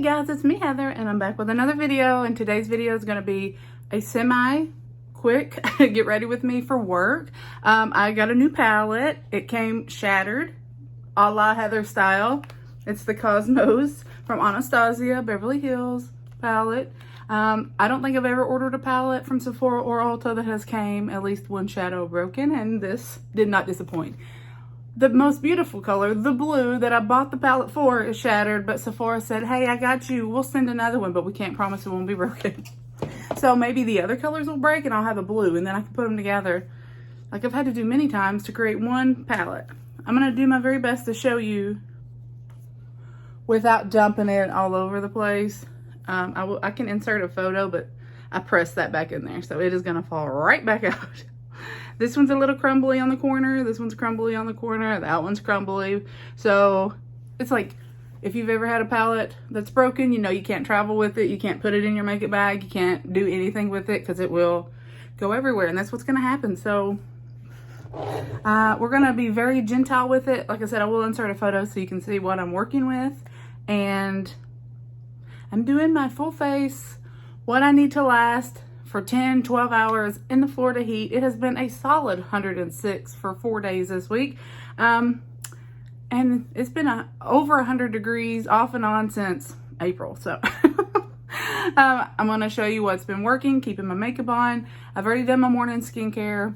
guys, it's me Heather and I'm back with another video, and today's video is going to be a semi-quick get ready with me for work. I got a new palette. It came shattered a la Heather style. It's the Cosmos from Anastasia Beverly Hills palette. I don't think I've ever ordered a palette from Sephora or Ulta that has came at least one shadow broken, and this did not disappoint. The most beautiful color, the blue that I bought the palette for, is shattered, but Sephora said, hey, I got you. We'll send another one, but we can't promise it won't be broken. So maybe the other colors will break and I'll have a blue, and then I can put them together like I've had to do many times to create one palette. I'm going to do my very best to show you without dumping it all over the place. I can insert a photo, but I pressed that back in there, so it is going to fall right back out. This one's a little crumbly on the corner. This one's crumbly on the corner. That one's crumbly. So it's like, if you've ever had a palette that's broken, you know you can't travel with it. You can't put it in your makeup bag. You can't do anything with it because it will go everywhere. And that's what's going to happen. So we're going to be very gentle with it. Like I said, I will insert a photo so you can see what I'm working with. And I'm doing my full face, what I need to last for 10, 12 hours in the Florida heat. It has been a solid 106 for 4 days this week. And it's been over 100 degrees off and on since April. So I'm going to show you what's been working, keeping my makeup on. I've already done my morning skincare.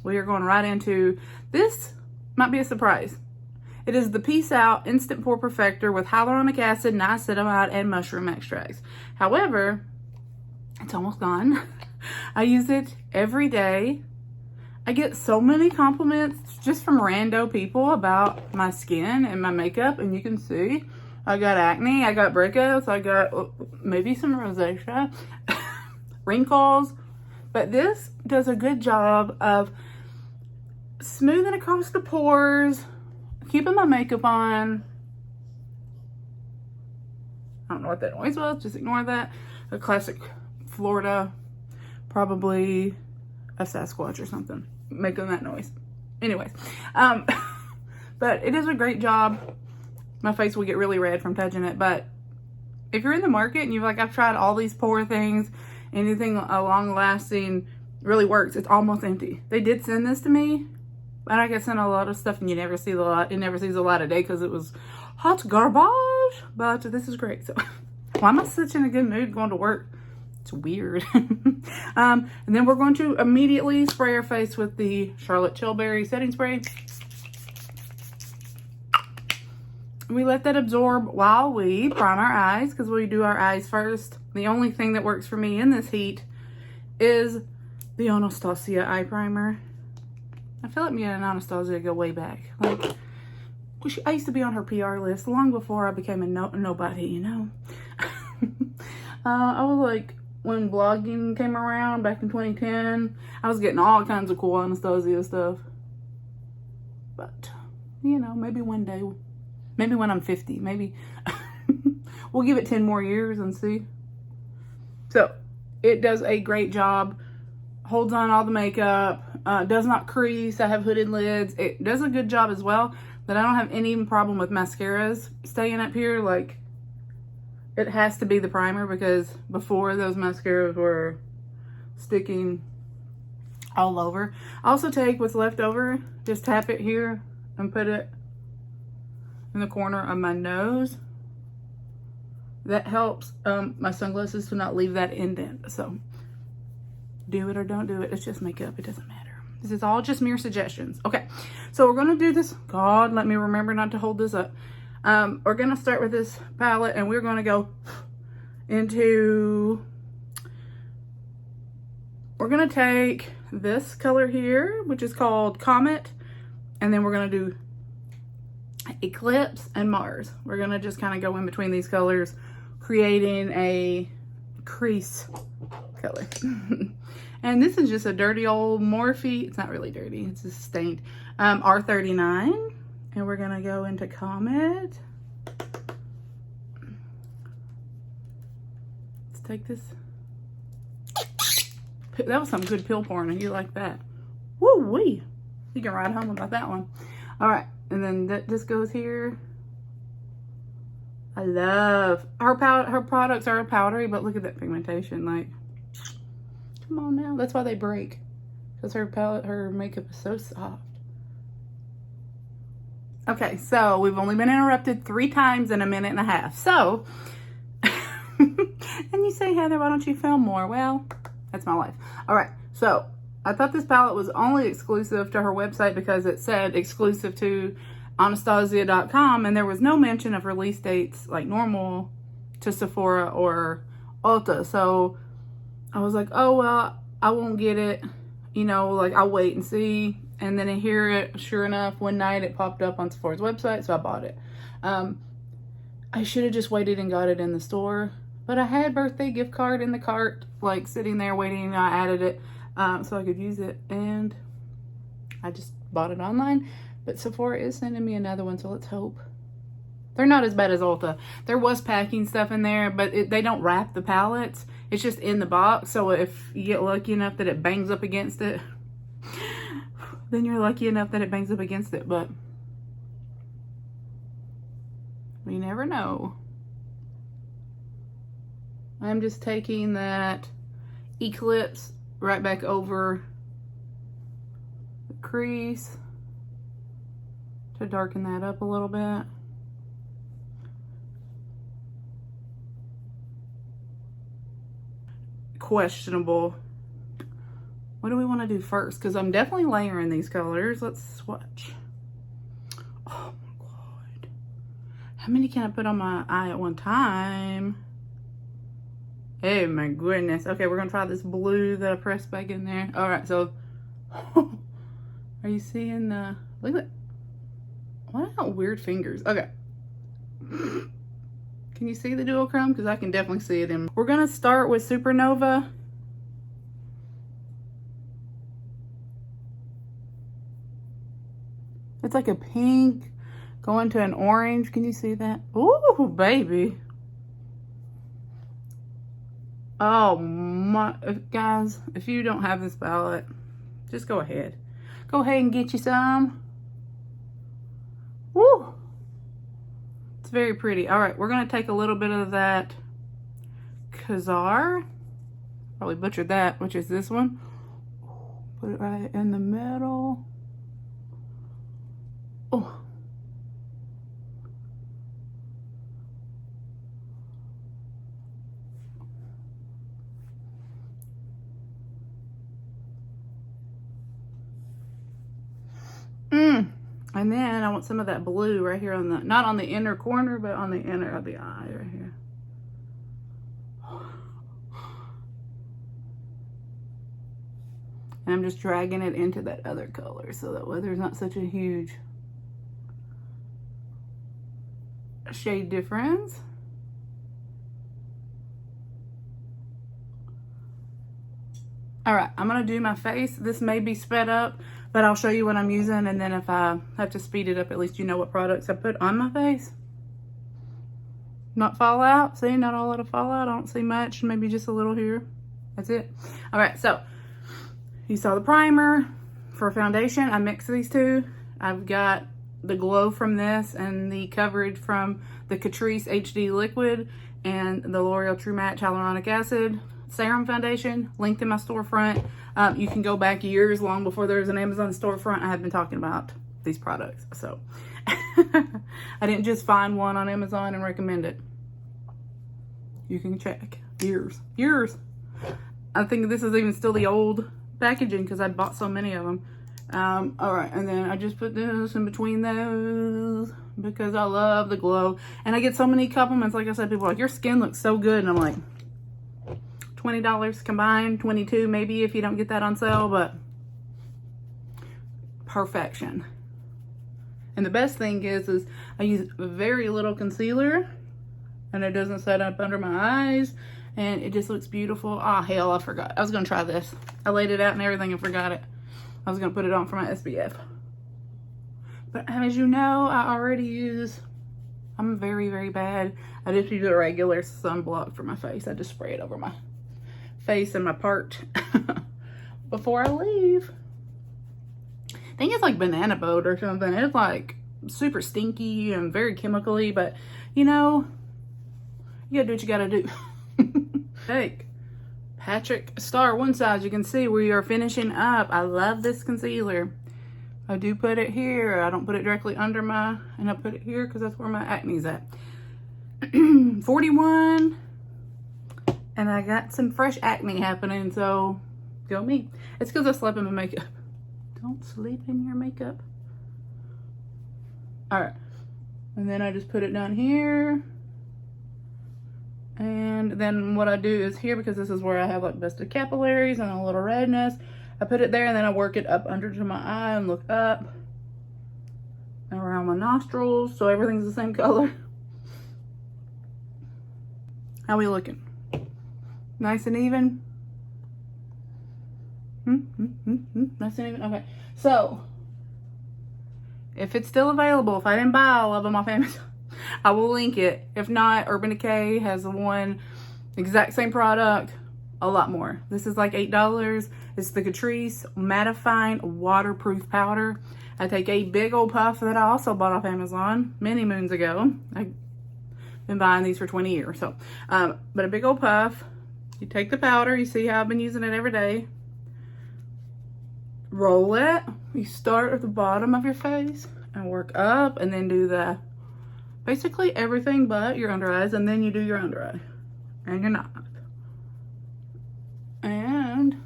We are going right into this. Might be a surprise. It is the Peace Out Instant Pore Perfector with hyaluronic acid, niacinamide, and mushroom extracts. However, it's almost gone. I use it every day. I get so many compliments just from rando people about my skin and my makeup, and you can see I got acne, I got breakouts, I got maybe some rosacea, wrinkles, but this does a good job of smoothing across the pores, keeping my makeup on. I don't know what that noise was, just ignore that. A classic Florida, probably a Sasquatch or something making that noise. Anyways, but it does a great job. My face will get really red from touching it, but if you're in the market and you're like, I've tried all these pore things, anything long lasting really works, it's almost empty. They did send this to me, but I get sent a lot of stuff and you never see the lot. It never sees the light of day because it was hot garbage, but this is great. So why am I such in a good mood going to work? It's weird. And then we're going to immediately spray our face with the Charlotte Tilbury setting spray. We let that absorb while we prime our eyes, because we do our eyes first. The only thing that works for me in this heat is the Anastasia eye primer. I feel like me and Anastasia go way back. Like, I used to be on her PR list long before I became a nobody, you know. I was like, when blogging came around back in 2010, I was getting all kinds of cool Anastasia stuff. But, you know, maybe one day, maybe when I'm 50, maybe we'll give it 10 more years and see. So it does a great job, holds on all the makeup, does not crease. I have hooded lids. It does a good job as well, but I don't have any problem with mascaras staying up here. Like, it has to be the primer, because before those mascaras were sticking all over. I also take what's left over, just tap it here and put it in the corner of my nose. That helps my sunglasses to not leave that indent. So do it or don't do it. It's just makeup. It doesn't matter. This is all just mere suggestions. Okay, so we're going to do this. God, let me remember not to hold this up. We're going to start with this palette, and we're going to go into, we're going to take this color here, which is called Comet, and then we're going to do Eclipse and Mars. We're going to just kind of go in between these colors, creating a crease color. And this is just a dirty old Morphe. It's not really dirty. It's just stained. R39. And we're going to go into Comet. Let's take this. That was some good pill pouring. You like that? Woo-wee. You can ride home about that one. All right. And then that just goes here. I love her powder. Her products are powdery, but look at that pigmentation. Like, come on now. That's why they break, because her makeup is so soft. Okay, so we've only been interrupted 3 times in a minute and a half. So, and you say, Heather, why don't you film more? Well, that's my life. All right, so I thought this palette was only exclusive to her website because it said exclusive to Anastasia.com, and there was no mention of release dates like normal to Sephora or Ulta. So I was like, oh, well, I won't get it. You know, like, I'll wait and see. And then I hear it, sure enough, one night it popped up on Sephora's website, so I bought it. I should have just waited and got it in the store, but I had birthday gift card in the cart, like, sitting there waiting, and I added it so I could use it, and I just bought it online. But Sephora is sending me another one, so let's hope. They're not as bad as Ulta. There was packing stuff in there, but they don't wrap the palettes. It's just in the box, so if you get lucky enough that it bangs up against it, then you're lucky enough that it bangs up against it, but we never know. I'm just taking that Eclipse right back over the crease to darken that up a little bit. Questionable. What do we want to do first? Because I'm definitely layering these colors. Let's swatch. Oh my God. How many can I put on my eye at one time? Oh my goodness. Okay, we're going to try this blue that I pressed back in there. All right, so are you seeing the, look at that. What are weird fingers? Okay. Can you see the duochrome? Because I can definitely see it in. We're going to start with Supernova. It's like a pink going to an orange. Can you see that? Ooh, baby. Oh my, guys, if you don't have this palette, just go ahead. Go ahead and get you some. Woo. It's very pretty. All right, we're going to take a little bit of that 𝐁𝐞𝐬. Probably butchered that, which is this one. Put it right in the middle. Oh. And then I want some of that blue right here on the, not on the inner corner, but on the inner of the eye right here. And I'm just dragging it into that other color so that way there's not such a huge shade difference. All right, I'm gonna do my face. This may be sped up, but I'll show you what I'm using, and then if I have to speed it up, at least you know what products I put on my face. Not fall out. See, not all it'll fall out. I don't see much, maybe just a little here. That's it. All right, so you saw the primer. For foundation, I mixed these two. I've got the glow from this and the coverage from the Catrice HD Liquid and the L'Oreal True Match Hyaluronic Acid Serum Foundation, linked in my storefront. You can go back years long before there's an Amazon storefront. I have been talking about these products, so I didn't just find one on Amazon and recommend it. You can check. Years. I think this is even still the old packaging because I bought so many of them. All right, and then I just put this in between those because I love the glow. And I get so many compliments. Like I said, people are like, your skin looks so good. And I'm like, $20 combined, $22 maybe if you don't get that on sale, but perfection. And the best thing is I use very little concealer and it doesn't set up under my eyes and it just looks beautiful. Ah, hell, I forgot. I was gonna try this. I laid it out and everything and forgot it. I was gonna put it on for my SPF. But as you know, I already use, I'm very, very bad. I just use a regular sunblock for my face. I just spray it over my face and my part before I leave. I think it's like banana boat or something. It's like super stinky and very chemically, but you know, You gotta do what you gotta do. Take Patrick Star one side. You can see we are finishing up. I love this concealer. I do put it here. I don't put it directly under my, and I put it here because that's where my acne's at. 41, and I got some fresh acne happening, so go me. It's because I slept in my makeup. Don't sleep in your makeup. All right, and then I just put it down here. And then what I do is here, because this is where I have like busted capillaries and a little redness, I put it there and then I work it up under to my eye and look up and around my nostrils so everything's the same color. How we looking? Nice and even? Nice and even? Okay. So, if it's still available, if I didn't buy all of them off Amazon, I will link it. If not, Urban Decay has the one exact same product, a lot more. This is like $8. It's the Catrice Mattifying Waterproof Powder. I take a big old puff that I also bought off Amazon many moons ago. I've been buying these for 20 years. So, but a big old puff. You take the powder. You see how I've been using it every day. Roll it. You start at the bottom of your face and work up, and then do the basically everything but your under eyes, and then you do your under eye and your mouth. And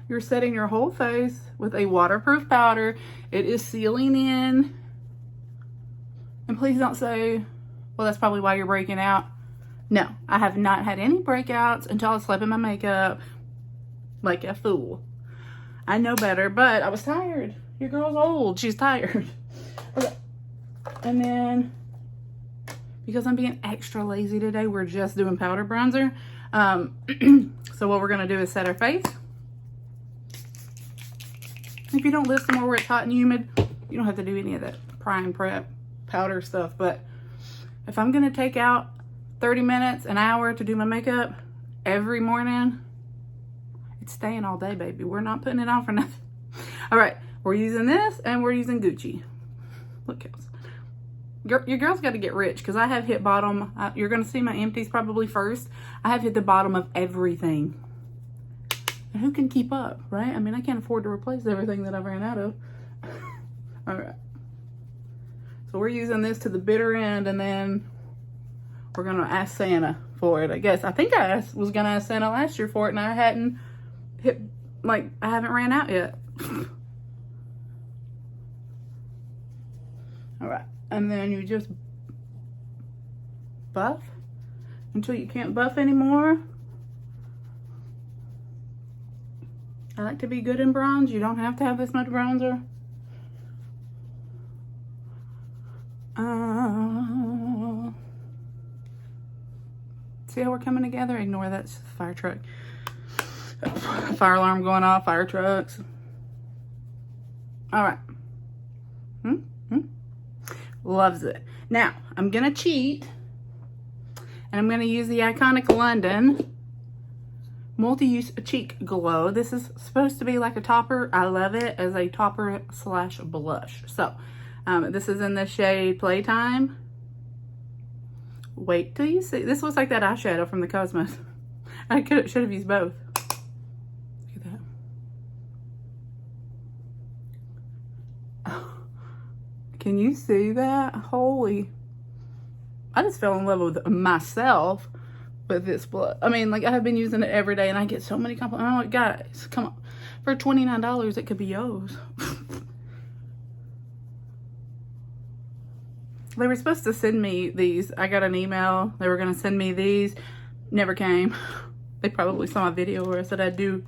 you're setting your whole face with a waterproof powder. It is sealing in. And please don't say, well, that's probably why you're breaking out. No, I have not had any breakouts until I slept in my makeup like a fool. I know better, but I was tired. Your girl's old. She's tired. Okay. And then, because I'm being extra lazy today, we're just doing powder bronzer. So what we're going to do is set our face. If you don't live somewhere where it's hot and humid, you don't have to do any of that prime prep powder stuff. But if I'm going to take out 30 minutes, an hour to do my makeup every morning, it's staying all day, baby. We're not putting it on for nothing. All right, we're using this and we're using Gucci. Look, your girl's got to get rich, because I have hit bottom. You're going to see my empties probably first. I have hit the bottom of everything. And who can keep up, right? I mean, I can't afford to replace everything that I've ran out of. All right. So we're using this to the bitter end, and then we're going to ask Santa for it, I guess. I think I was going to ask Santa last year for it, and I hadn't hit, like, I haven't ran out yet. All right. And then you just buff until you can't buff anymore. I like to be good in bronze. You don't have to have this much bronzer. See how we're coming together? Ignore that fire truck. Fire alarm going off, fire trucks. All right. Loves it. Now, I'm going to cheat, and I'm going to use the Iconic London Multi-Use Cheek Glow. This is supposed to be like a topper. I love it as a topper slash blush. So, this is in the shade Playtime. Wait till you see. This looks like that eyeshadow from the Cosmos. I should have used both. Look at that. Can you see that? Holy. I just fell in love with myself with this blush. I mean, like, I have been using it every day, and I get so many compliments. I'm like, guys, come on. For $29, it could be yours. They were supposed to send me these. I got an email. They were going to send me these. Never came. They probably saw my video where I said I'd do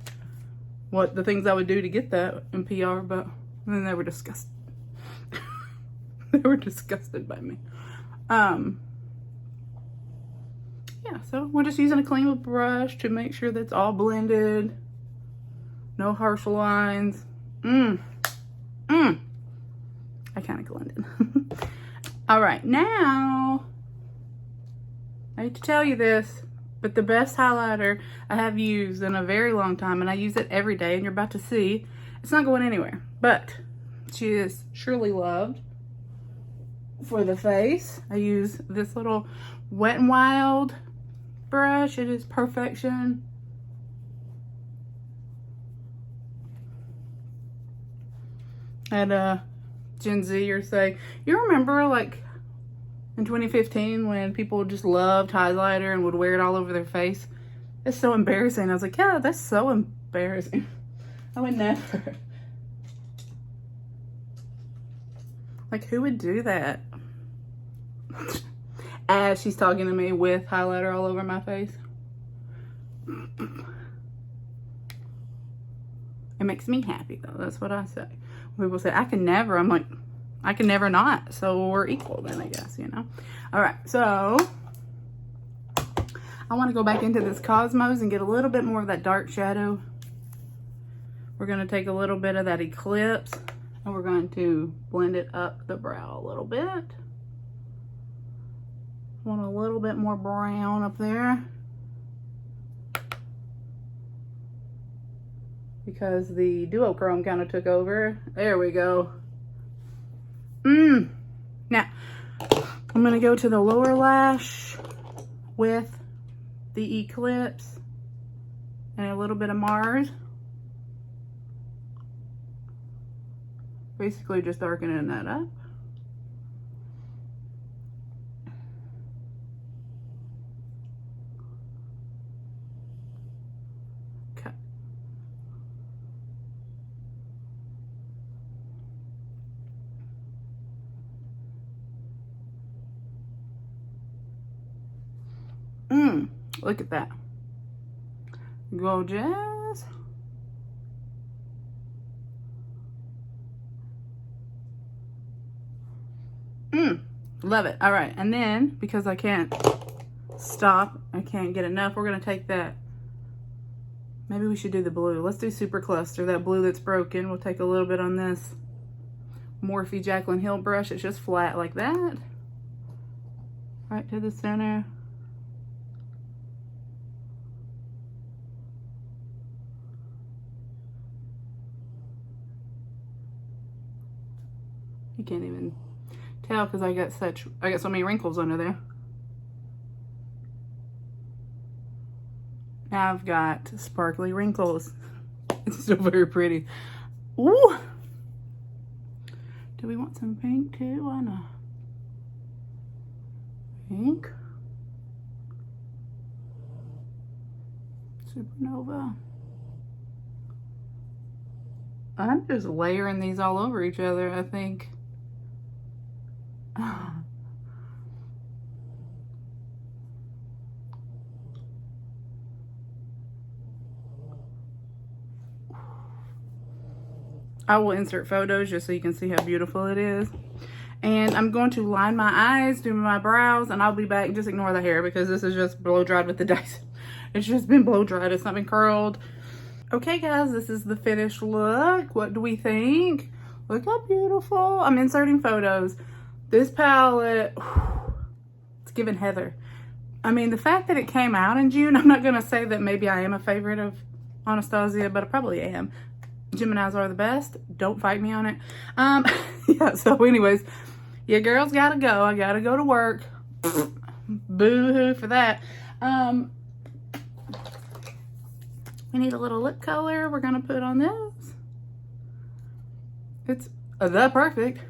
what the things I would do to get that in PR, but then they were disgusted. They were disgusted by me. Yeah, so we're just using a clean brush to make sure that's all blended. No harsh lines. Iconic London. All right, now, I hate to tell you this, but the best highlighter I have used in a very long time, and I use it every day, and you're about to see, it's not going anywhere, but she is surely loved for the face. I use this little Wet n Wild brush. It is perfection. And Gen Z are saying, you remember like in 2015 when people just loved highlighter and would wear it all over their face? It's so embarrassing. I was like, yeah, that's so embarrassing. I would never. Like, who would do that? As she's talking to me with highlighter all over my face. It makes me happy though. That's what I say. People say, I can never. I'm like, I can never not. So we're equal then, I guess, you know. All right, so I want to go back into this Cosmos and get a little bit more of that dark shadow. We're going to take a little bit of that Eclipse and we're going to blend it up the brow a little bit. Want a little bit more brown up there because the duochrome kind of took over. There we go. Now, I'm going to go to the lower lash with the Eclipse and a little bit of Mars. Basically just darkening that up. Okay. Look at that. Gorgeous. Love it. All right, and then because I can't stop, I can't get enough, we're gonna take that. Maybe we should do the blue. Let's do Super Cluster, that blue that's broken. We'll take a little bit on this Morphe Jaclyn Hill brush. It's just flat like that. Right to the center. You can't even tell because I got so many wrinkles under there. Now I've got sparkly wrinkles. It's still very pretty. Ooh! Do we want some pink too? Why not? Pink. Supernova. I'm just layering these all over each other, I think. I will insert photos just so you can see how beautiful it is. And I'm going to line my eyes, do my brows, and I'll be back. Just ignore the hair because this is just blow dried with the Dyson. It's just been blow dried. It's not been curled. Okay, guys, this is the finished look. What do we think? Look how beautiful. I'm inserting photos. This palette, it's giving Heather. I mean, the fact that it came out in June, I'm not going to say that maybe I am a favorite of Anastasia, but I probably am. Geminis are the best. Don't fight me on it. Yeah, so anyways, your girl's got to go. I got to go to work. Boo-hoo for that. We need a little lip color we're going to put on this. It's the perfect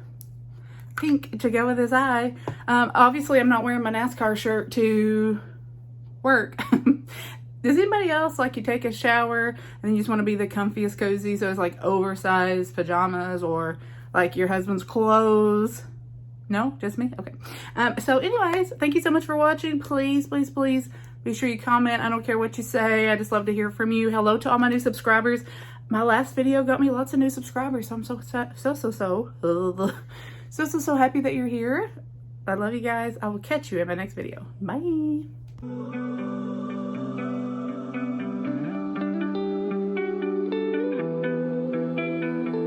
pink to go with his eye. Obviously, I'm not wearing my NASCAR shirt to work. Does anybody else, like, you take a shower and then you just want to be the comfiest cozy, so it's like oversized pajamas or like your husband's clothes? No? Just me? Okay. So anyways, thank you so much for watching. Please, please, please be sure you comment. I don't care what you say. I just love to hear from you. Hello to all my new subscribers. My last video got me lots of new subscribers, so I'm so happy that you're here. I love you guys. I will catch you in my next video. Bye.